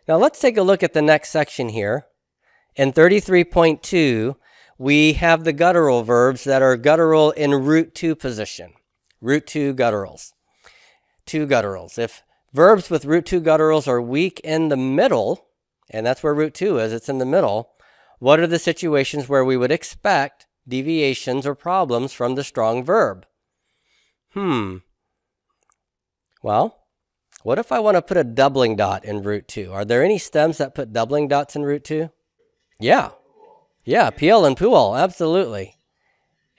Now let's take a look at the next section here. In 33.2, we have the guttural verbs that are guttural in root 2 position. Root 2 gutturals. 2 gutturals. If verbs with root 2 gutturals are weak in the middle, and that's where root 2 is, it's in the middle, what are the situations where we would expect deviations or problems from the strong verb? Well, what if I want to put a doubling dot in root 2? Are there any stems that put doubling dots in root 2? Yeah, peel and pool, absolutely.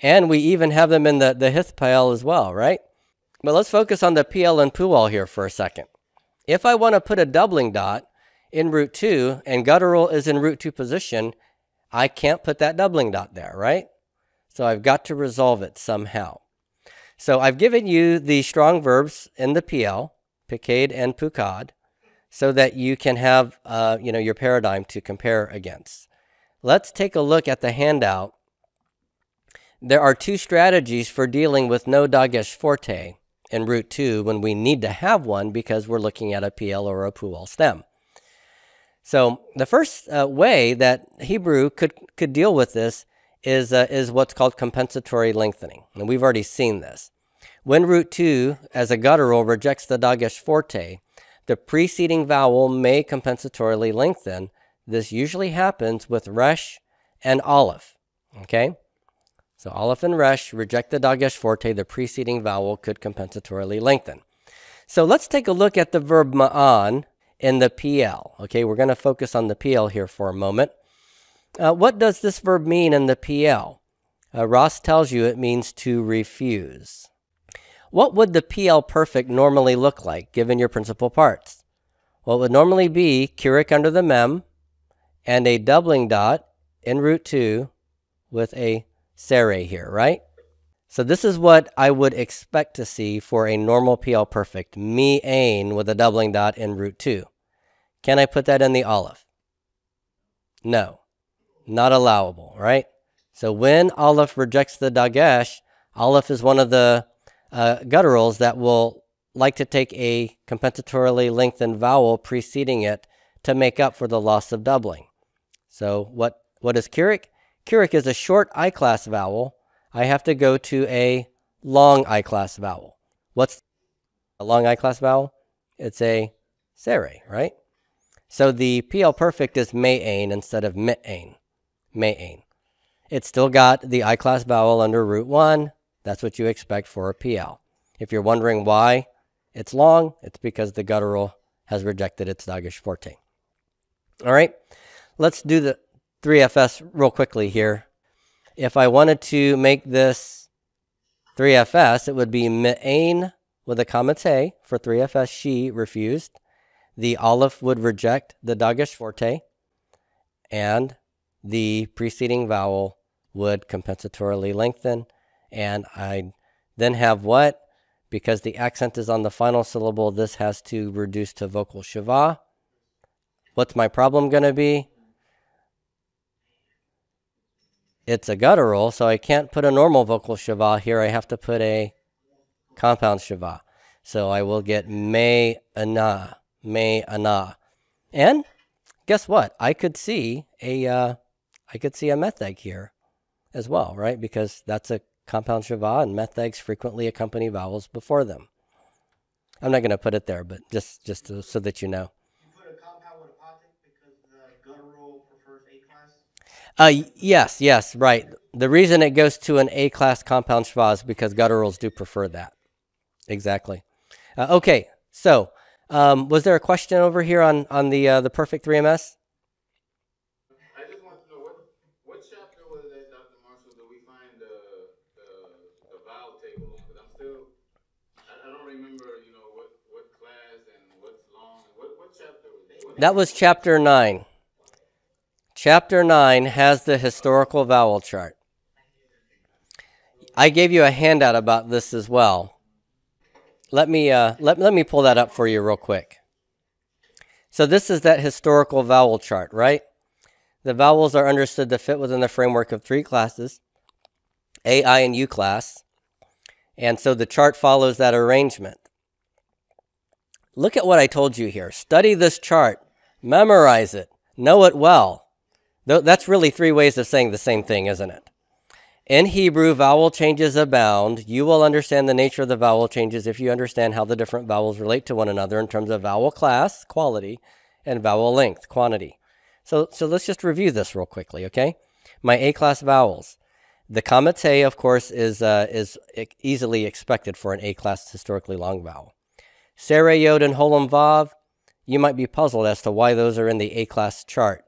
And we even have them in the hithpale as well, right? But let's focus on the peel and pool here for a second. If I want to put a doubling dot in root 2 and guttural is in root 2 position, I can't put that doubling dot there, right? So I've got to resolve it somehow. So I've given you the strong verbs in the PL, picade and pukad, so that you can have your paradigm to compare against. Let's take a look at the handout. There are 2 strategies for dealing with no dagesh forte in root 2 when we need to have one because we're looking at a PL or a pual stem. So the first way that Hebrew could deal with this is what's called compensatory lengthening. And we've already seen this. When root 2, as a guttural, rejects the dagesh forte, the preceding vowel may compensatorily lengthen. This usually happens with resh and aleph. Okay? So aleph and resh reject the dagesh forte. The preceding vowel could compensatorily lengthen. So let's take a look at the verb ma'an in the PL. Okay, we're going to focus on the PL here for a moment. What does this verb mean in the PL? Ross tells you it means to refuse. What would the PL perfect normally look like, given your principal parts? Well, it would normally be Keurig under the mem and a doubling dot in root 2 with a sere here, right? So this is what I would expect to see for a normal PL perfect, mi ain with a doubling dot in root 2. Can I put that in the aleph? No, not allowable, right? So when aleph rejects the dagesh, aleph is one of the gutturals that will like to take a compensatorily lengthened vowel preceding it to make up for the loss of doubling. So what is Keurig? Keurig is a short I-class vowel. I have to go to a long I-class vowel. What's a long I-class vowel? It's a sere, right? So the PL perfect is me'ain instead of mit'ain. Me'ain. It's still got the I-class vowel under root 1. That's what you expect for a PL. If you're wondering why it's long, it's because the guttural has rejected its dagesh forte. All right, let's do the 3FS real quickly here. If I wanted to make this 3FS, it would be me'ain with a comma te for 3FS, she refused. The aleph would reject the dagesh forte, and the preceding vowel would compensatorily lengthen. And I then have what? Because the accent is on the final syllable, this has to reduce to vocal shiva. What's my problem going to be? It's a guttural, so I can't put a normal vocal shiva here. I have to put a compound shiva. So I will get me-ana, me-ana. And guess what? I could see a meth egg here as well, right? Because that's a compound shiva, and meth eggs frequently accompany vowels before them. I'm not going to put it there, but just so that you know. You put a compound with a potic because the guttural prefers A-class? Yes, right. The reason it goes to an A-class compound shiva is because gutturals do prefer that. Exactly. Okay, so was there a question over here on the perfect 3MS? I just want to know what chapter was that, Dr. Marshall, that we find the vowel table on? Because I'm still, I don't remember, what class and what's long. What chapter was that? That was chapter 9. Chapter 9 has the historical vowel chart. I gave you a handout about this as well. Let me pull that up for you real quick. So this is that historical vowel chart, right? The vowels are understood to fit within the framework of 3 classes, A, I, and U class. And so the chart follows that arrangement. Look at what I told you here. Study this chart Memorize it. Know it well. That's really three ways of saying the same thing, isn't it? In Hebrew, vowel changes abound. You will understand the nature of the vowel changes if you understand how the different vowels relate to one another in terms of vowel class, quality, and vowel length, quantity. So let's just review this real quickly, okay? My A-class vowels. The comma te, of course, is easily expected for an A-class historically long vowel. Sere, Yod, and Holam Vav, you might be puzzled as to why those are in the A-class chart.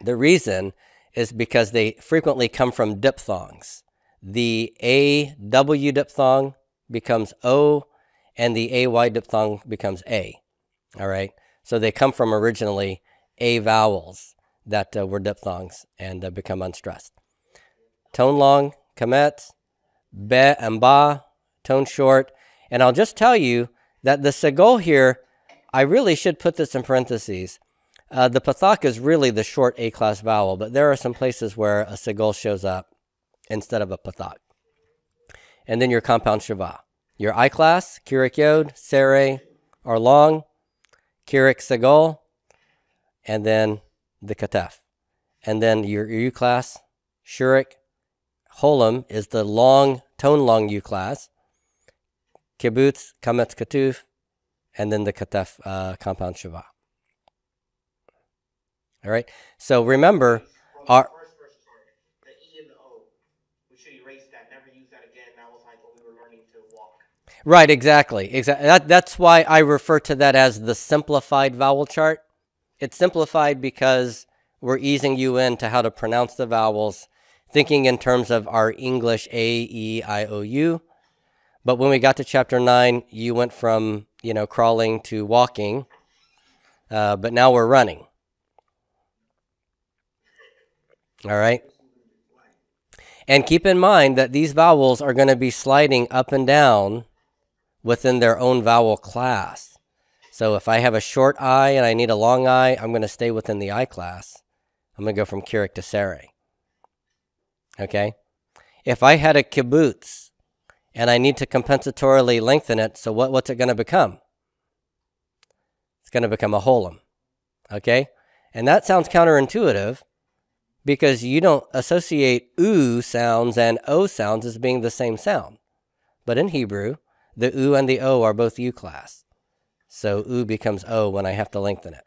The reason is because they frequently come from diphthongs. The AW diphthong becomes O, and the AY diphthong becomes A. All right? So they come from originally A vowels that were diphthongs and become unstressed. Tone long, kamet, be and ba, tone short. And I'll just tell you that the segol here, I really should put this in parentheses. The pathak is really the short A-class vowel, but there are some places where a segol shows up instead of a pathak. And then your compound shava. Your I-class, kirik yod, sere, are long, kirik segol, and then the katef. And then your U-class, shurik, holam is the long, tone long U-class, kibbutz, kametz katuf, and then the katef compound shava. All right. So remember, From the first verse, the E and the O, we should erase that. Never use that again. That was like when we were learning to walk. right, exactly. That's why I refer to that as the simplified vowel chart. It's simplified because we're easing you into how to pronounce the vowels, thinking in terms of our English A, E, I, O, U. But when we got to chapter 9, you went from, crawling to walking, but now we're running. All right. And keep in mind that these vowels are going to be sliding up and down within their own vowel class. So if I have a short I and I need a long I, I'm going to stay within the I class. I'm going to go from kirik to sere. Okay. If I had a kibbutz and I need to compensatorily lengthen it, so what's it going to become? It's going to become a holam. Okay. And that sounds counterintuitive, because you don't associate oo sounds and o sounds as being the same sound. But in Hebrew, the oo and the o are both U class. So oo becomes o when I have to lengthen it.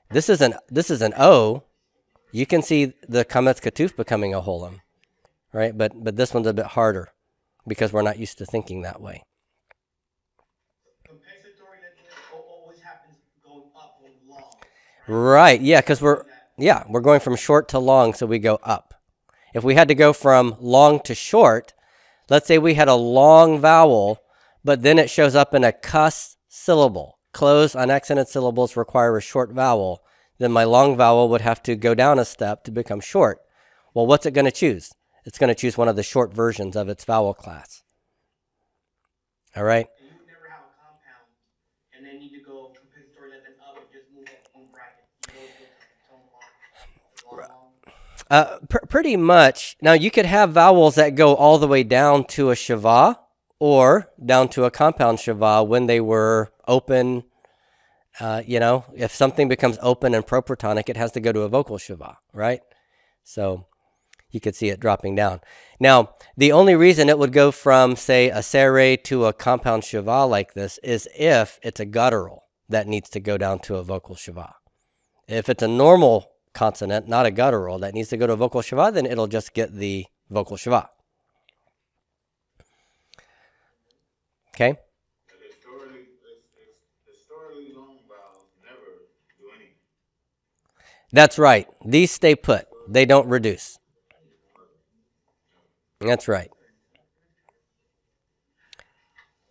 This is an o. You can see the kametz katuf becoming a holam, right? But this one's a bit harder because we're not used to thinking that way. Compensatory lengthening always happens going up on long. Right, yeah, because we're going from short to long, so we go up. If we had to go from long to short, let's say we had a long vowel, but then it shows up in a cuss syllable. Closed, unaccented syllables require a short vowel. Then my long vowel would have to go down a step to become short. Well, what's it going to choose? It's going to choose one of the short versions of its vowel class. All right? And you would never have a compound and then need to go compensatory lengthen up and just move up one bracket. You always go to tone long. Pretty much. Now, you could have vowels that go all the way down to a shava or down to a compound shava when they were open. If something becomes open and proprotonic, it has to go to a vocal shava, right? So you could see it dropping down. Now, the only reason it would go from, say, a sere to a compound shava like this is if it's a guttural that needs to go down to a vocal shava. If it's a normal consonant, not a guttural, that needs to go to a vocal shava, then it'll just get the vocal shava. Okay? Historically long vowels never do anything. That's right. These stay put. They don't reduce. That's right.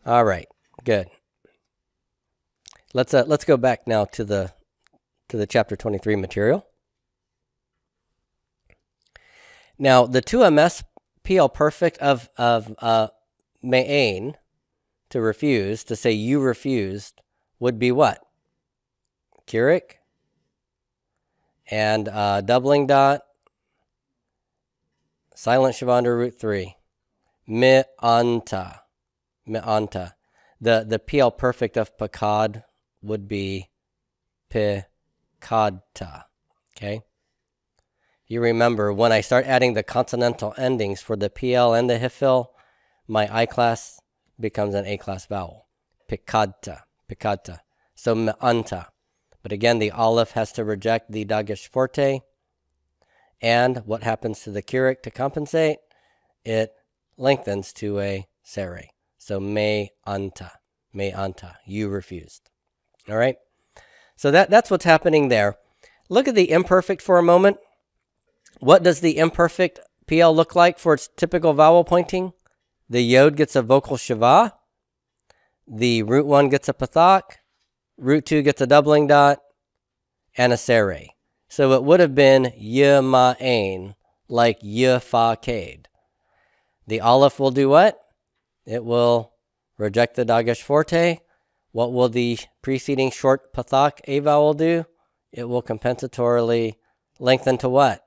All right. Good. Let's go back now to the chapter 23 material. Now, the 2ms PL perfect of me'ain, to refuse, to say you refused, would be what? Kirik and doubling dot, silent shava under root 3, me'anta. The PL perfect of pakad would be pe pikadta. Okay? You remember, when I start adding the consonantal endings for the PL and the HIFIL, my I class becomes an A class vowel. Pikadta, pikadta. So me'anta. But again, the aleph has to reject the dagesh forte. And what happens to the Keurig to compensate? It lengthens to a sere. So me'anta, me'anta. You refused. All right? So that's what's happening there. Look at the imperfect for a moment. What does the imperfect PL look like for its typical vowel pointing? The yod gets a vocal shava. The root 1 gets a pathak. Root 2 gets a doubling dot. And a sere. So it would have been yema'ain, like yefaked. The aleph will do what? It will reject the dagesh forte. What will the preceding short pathak a vowel do? It will compensatorily lengthen to what?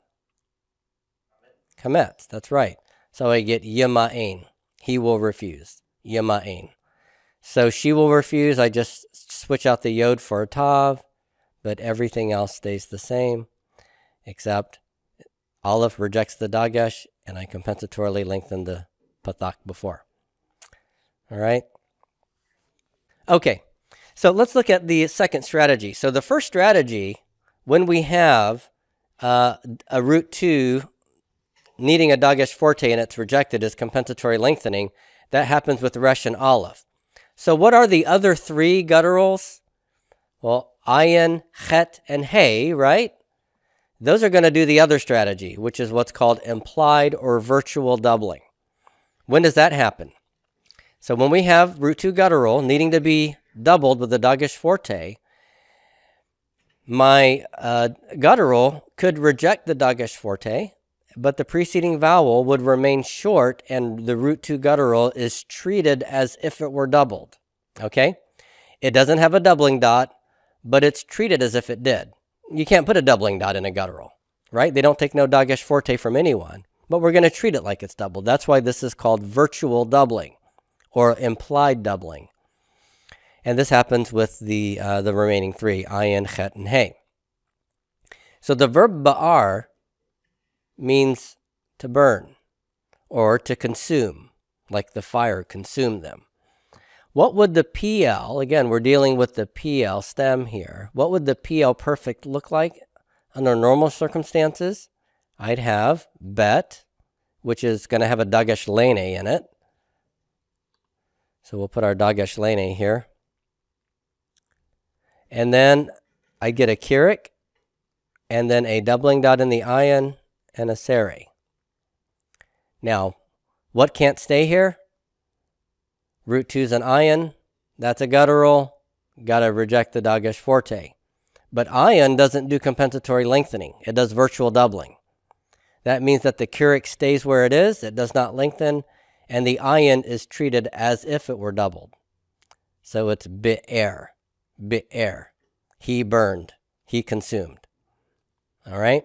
Kametz, that's right. So I get yema'ain. He will refuse. Yema'ain. So she will refuse. I just switch out the yod for a tav, but everything else stays the same, except aleph rejects the dagesh, and I compensatorily lengthen the pathak before. All right? Okay, so let's look at the second strategy. So the first strategy, when we have a root 2 needing a dagesh forte and it's rejected, is compensatory lengthening. That happens with resh and aleph. So what are the other 3 gutturals? Well, ayin, chet, and hey, right? Those are going to do the other strategy, which is what's called implied or virtual doubling. When does that happen? So when we have root 2 guttural needing to be doubled with the dagesh forte, my guttural could reject the dagesh forte, but the preceding vowel would remain short, and the root 2 guttural is treated as if it were doubled. Okay? It doesn't have a doubling dot, but it's treated as if it did. You can't put a doubling dot in a guttural, right? They don't take no dagesh forte from anyone, but we're going to treat it like it's doubled. That's why this is called virtual doubling or implied doubling. And this happens with the remaining 3, ayin, chet, and hey. So the verb ba'ar means to burn or to consume, like the fire consumed them. What would the PL, again, we're dealing with the PL stem here. What would the PL perfect look like under normal circumstances? I'd have bet, which is going to have a dagesh lene in it. So we'll put our dagesh lene here. And then I get a Keurig, and then a doubling dot in the ayin, and a sere. Now, what can't stay here? Root 2's an ayin. That's a guttural. Got to reject the dagesh forte. But ayin doesn't do compensatory lengthening. It does virtual doubling. That means that the Keurig stays where it is. It does not lengthen. And the ayin is treated as if it were doubled. So it's bi'er. Bi'er. He burned. He consumed. All right?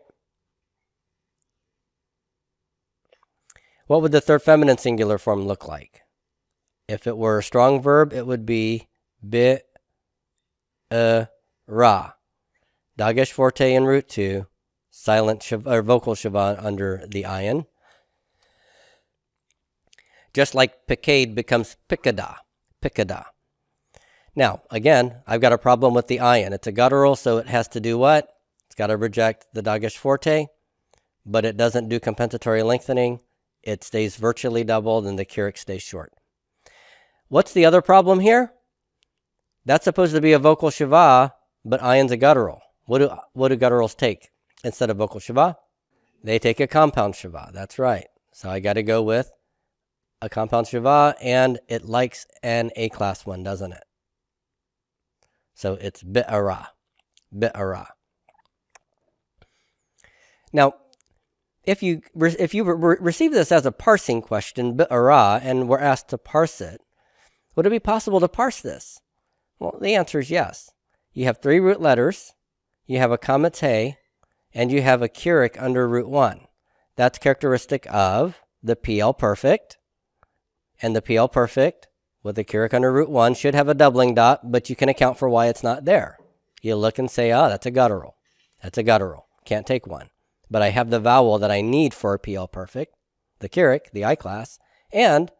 What would the third feminine singular form look like? If it were a strong verb, it would be bi'ra. Dagesh forte in root 2, silent or vocal shava under the ayin. Just like pikade becomes pikada. Pikada. Now, again, I've got a problem with the ayin. It's a guttural, so it has to do what? It's got to reject the dagesh forte, but it doesn't do compensatory lengthening. It stays virtually doubled, and the Keurig stays short. What's the other problem here? That's supposed to be a vocal shava, but ayin's a guttural. What do gutturals take instead of vocal shava? They take a compound shava. That's right. So I got to go with a compound shava, and it likes an A-class one, doesn't it? So it's bi'ara. Bi'ara. Now, if you receive this as a parsing question, bi'ara, and we're asked to parse it, would it be possible to parse this? Well, the answer is yes. You have 3 root letters, you have a kametz hey, and you have a Keurig under root 1. That's characteristic of the PL perfect, and the PL perfect with a Keurig under root 1 should have a doubling dot, but you can account for why it's not there. You look and say, oh, that's a guttural. That's a guttural. Can't take one. But I have the vowel that I need for a PL perfect, the Keurig, the I class, and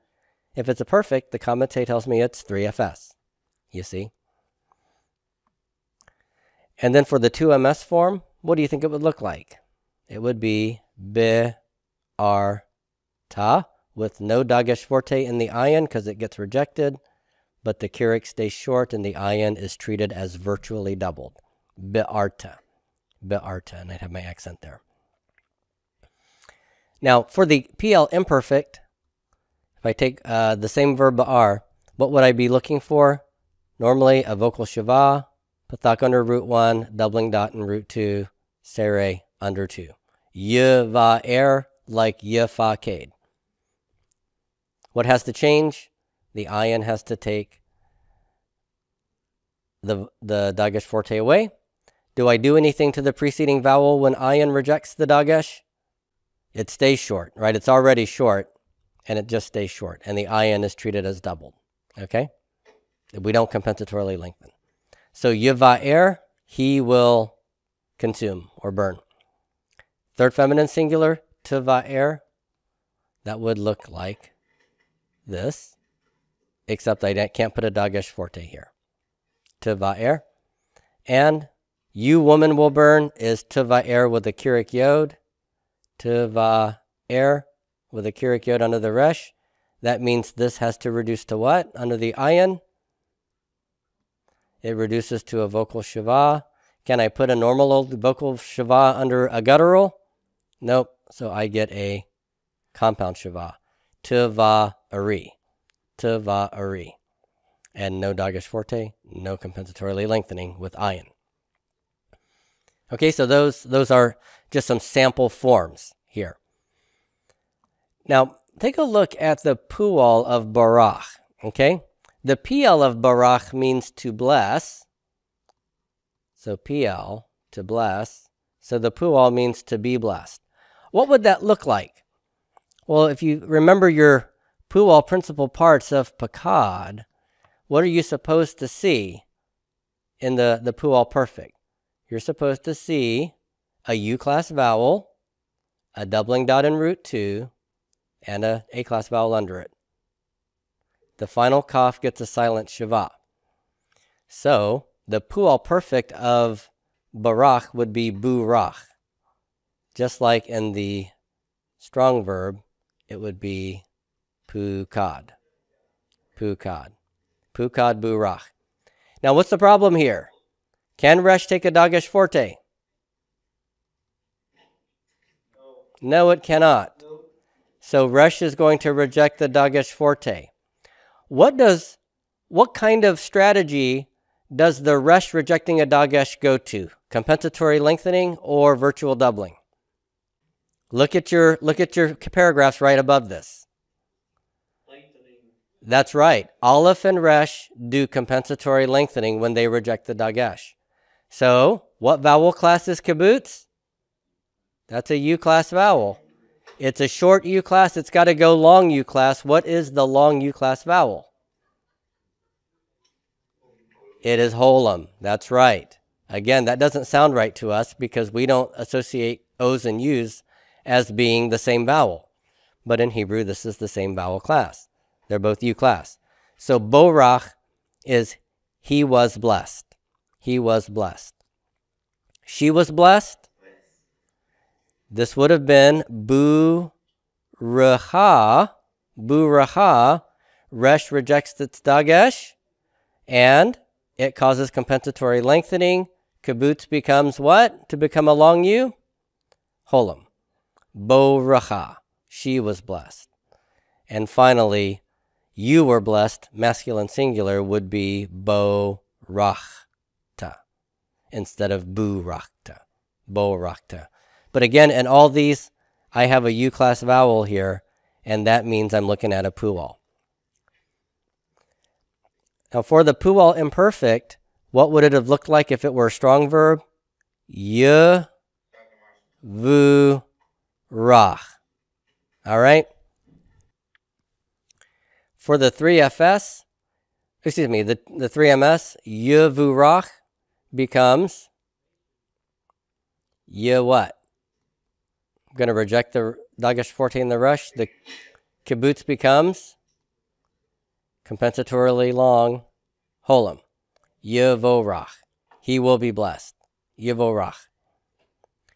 if it's a perfect, the commentator tells me it's 3FS. You see? And then for the 2MS form, what do you think it would look like? It would be be, ar, ta, with no dagesh forte in the ayin because it gets rejected, but the Keurig stays short and the ayin is treated as virtually doubled. Be'arta. Be'arta, and I'd have my accent there. Now, for the PL imperfect, if I take the same verb ba'ar, what would I be looking for? Normally, a vocal shava, pathak under root 1, doubling dot in root 2, sere under 2. Yva'er like yafaked. What has to change? The ayin has to take the dagesh forte away. Do I do anything to the preceding vowel when ayin rejects the dagesh? It stays short, right? It's already short, and it just stays short, and the ayin is treated as doubled, okay? We don't compensatorily lengthen. So yva'er, he will consume or burn. Third feminine singular, teva'er, that would look like this, except I can't put a dagesh forte here. Teva'er. And you woman will burn is teva'er with a Keurig yod. Teva'er with a Keurig yod under the resh. That means this has to reduce to what? Under the ayin. It reduces to a vocal shava. Can I put a normal old vocal shava under a guttural? Nope. So I get a compound shava. Teva'ari. Teva'ari. And no dagesh forte, no compensatorily lengthening with ayin. Okay, so those are just some sample forms here. Now, take a look at the pu'al of barach, okay? The PL of barach means to bless. So PL, to bless. So the pu'al means to be blessed. What would that look like? Well, if you remember your pu'al principal parts of pakad, what are you supposed to see in the pu'al perfect? You're supposed to see a U-class vowel, a doubling dot in root 2, and a A-class vowel under it. The final kaf gets a silent shava. So the pu'al perfect of barach would be burach. Just like in the strong verb, it would be pukad. Pukad. Pukad burach. Now what's the problem here? Can resh take a dagesh forte? No, it cannot. So resh is going to reject the dagesh forte. What kind of strategy does the resh rejecting a dagesh go to? Compensatory lengthening or virtual doubling? Look at your paragraphs right above this. That's right. Aleph and resh do compensatory lengthening when they reject the dagesh. So, what vowel class is kibbutz? That's a U-class vowel. It's a short U-class. It's got to go long U-class. What is the long U-class vowel? It is holum. That's right. Again, that doesn't sound right to us because we don't associate O's and U's as being the same vowel. But in Hebrew, this is the same vowel class. They're both U-class. So borach is he was blessed. He was blessed. She was blessed. This would have been bu-racha. Bu-racha. Resh rejects its dagesh. And it causes compensatory lengthening. Kibbutz becomes what? To become a long U? Holum. Bo-racha. She was blessed. And finally, you were blessed, masculine singular, would be bo-rachta instead of bu-rachta. Bo-rachta. But again, in all these, I have a U-class vowel here, and that means I'm looking at a pu'al. Now for the pu'al imperfect, what would it have looked like if it were a strong verb? Ye-vu-rach. All right? For the 3FS, excuse me, the 3MS, ye-vu-rach becomes You what? I'm going to reject the Dagesh forte in the rush. The kibbutz becomes compensatorily long Holam. Yevorach. He will be blessed. Yevorach.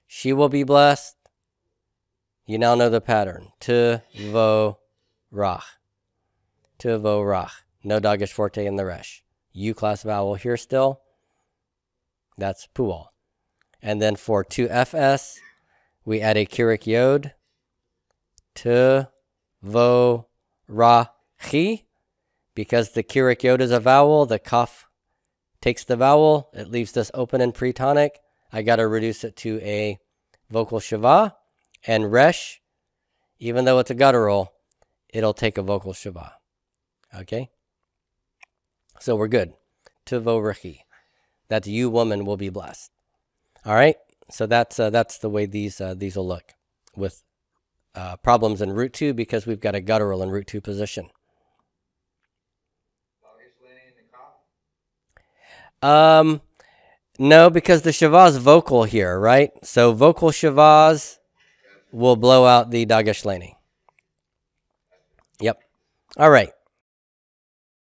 She will be blessed. You now know the pattern. Tevorach. Tevorach. No Dagesh forte in the resh. U class vowel here still. That's pual. And then for 2fs, we add a Kirik Yod. Tevorachi. Because the Kirik Yod is a vowel, the kaf takes the vowel. It leaves this open and pre-tonic. I got to reduce it to a vocal shava. And resh, even though it's a guttural, it'll take a vocal shava. Okay? So we're good. Tevorachi. That's you, woman, will be blessed. All right? So that's the way these will look with problems in root 2 because we've got a guttural in root 2 position. No, because the shavaz vocal here, right? So vocal shavaz will blow out the Dagesh Leni. Yep. All right.